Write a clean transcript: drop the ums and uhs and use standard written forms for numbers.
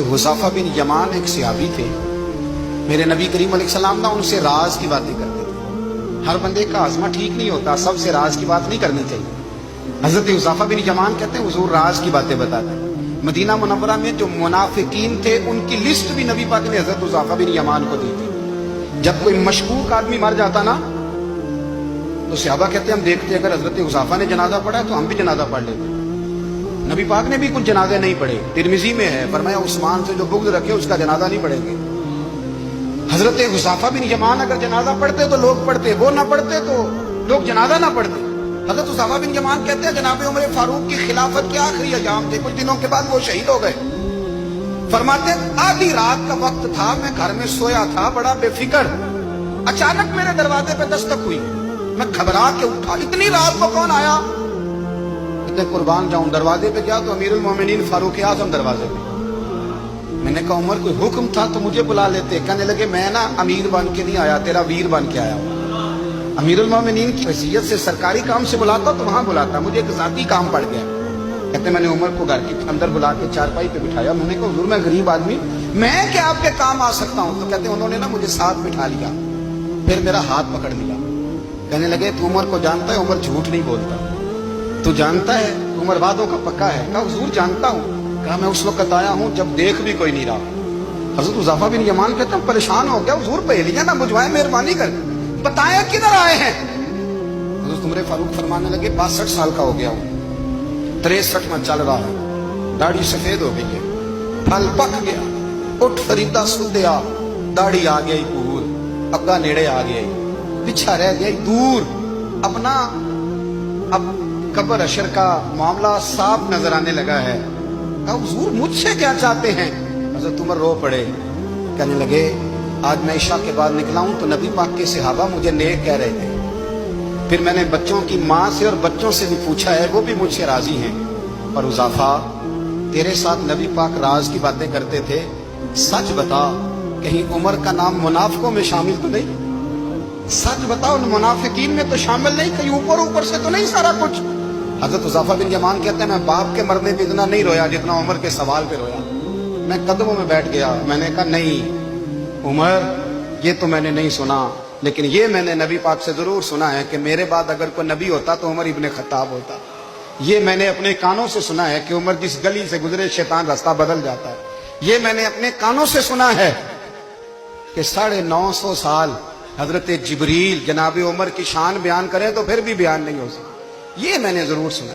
हुज़ैफ़ा बिन यमान एक सहाबी थे, मेरे नबी करीम अलैहिस्सलाम ना उनसे राज की बातें करते थे। हर बंदे का आज़मा ठीक नहीं होता, सबसे राज की बात नहीं करनी चाहिए। हज़रत हुज़ैफ़ा बिन यमान कहते हैं हुज़ूर राज की बातें बताते। मदीना मुनव्वरा में जो मुनाफिकीन थे उनकी लिस्ट भी नबी पाक ने हज़रत हुज़ैफ़ा बिन यमान को दी थी। जब कोई मशकूक आदमी मर जाता ना तो सहाबा कहते हम देखते अगर हज़रत हुज़ैफ़ा ने जनाजा पढ़ा है तो हम भी जनाजा पढ़ लेते। नबी पाक ने भी कुछ जनाजे नहीं पढ़े, तिरमिज़ी में है, फरमाया उस्मान से जो बुग़्ज़ रखे उसका जनाजा नहीं पढ़ेंगे। हजरत हुज़ैफ़ा बिन यमान अगर जनाजा पढ़ते तो लोग पढ़ते, वो ना पढ़ते तो लोग जनाजा ना पढ़ते। हजरत हुज़ैफ़ा बिन यमान कहते हैं जनाब उमर फारूक की खिलाफत के आखिरी अयाम थे, कुछ दिनों के बाद वो शहीद हो गए। फरमाते आधी रात का वक्त था, मैं घर में सोया था बड़ा बेफिक्र, अचानक मेरे दरवाजे पे दस्तक हुई, मैं घबरा के उठा, इतनी रात को कौन आया? इतने कुर्बान जाऊं, दरवाजे पे गया तो अमीरुल मोमिनीन फारूक आज़म दरवाजे पे। मैंने कहा उमर कोई हुक्म था तो मुझे बुला लेते। कहने लगे मैं ना अमीर बन के नहीं आया, तेरा वीर बन के आया। अमीरुल मोमिनीन की हैसियत से सरकारी काम से बुलाता तो वहां बुलाता, मुझे एक जाती काम पड़ गया। कहते मैंने उमर को घर के अंदर बुला के चारपाई पे बिठाया, मैंने कहा हुजूर मैं गरीब आदमी, मैं क्या आपके काम आ सकता हूँ? तो कहते उन्होंने ना मुझे साथ बिठा लिया, फिर मेरा हाथ पकड़ लिया। कहने लगे तू उमर को जानता है? उमर झूठ नहीं बोलता। तू जानता है उमर वादों का पक्का है? कहा हुजूर जानता हूँ। कहा मैं उस वक्त आया हूँ जब देख भी कोई नहीं रहा। हज़रत हुज़ैफ़ा बिन यमान कहते हैं परेशान हो गया, हुजूर पहेलियां ना बुझवाए, मेहरबानी कर बताया किधर आए हैं। हज़रत उमर फारूक फरमाने लगे 62 साल का हो गया हूँ, 63 में चल रहा है, दाढ़ी सफेद हो गई है, फल पक गया, उठ फरीदा सुदया, दाढ़ी आ गई पूर, अग्गा नेड़े आ गया, पीछा रह गया दूर, अपना अब कब्र अशर का मामला साफ नजर आने लगा है। कहा हुजूर मुझसे क्या चाहते हैं? हज़रत उमर रो पड़े, कहने लगे आज मैं इशा के बाद निकला हूं तो नबी पाक के सहाबा मुझे नेक कह रहे थे, फिर मैंने बच्चों की माँ से और बच्चों से भी पूछा है, वो भी मुझसे राजी हैं। और हुज़ैफ़ा तेरे साथ नबी पाक राज की बातें करते थे, सच बता कहीं उमर का नाम मुनाफिकों में शामिल तो नहीं? सच बता उन मुनाफिकीन में तो शामिल नहीं, कहीं ऊपर ऊपर से तो नहीं सारा कुछ? हज़रत हुज़ैफ़ा बिन यमान कहते हैं मैं बाप के मरने पे इतना नहीं रोया जितना उमर के सवाल पे रोया। मैं कदमों में बैठ गया, मैंने कहा नहीं उमर ये तो मैंने नहीं सुना, लेकिन ये मैंने नबी पाक से जरूर सुना है कि मेरे बाद अगर कोई नबी होता तो उमर इब्ने खत्ताब होता। ये मैंने अपने कानों से सुना है कि उमर जिस गली से गुजरे शैतान रास्ता बदल जाता है। ये मैंने अपने कानों से सुना है कि 950 साल हजरत जिब्रील जनाब उमर की शान बयान करें तो फिर भी बयान नहीं हो सकता। ये मैंने जरूर सुना।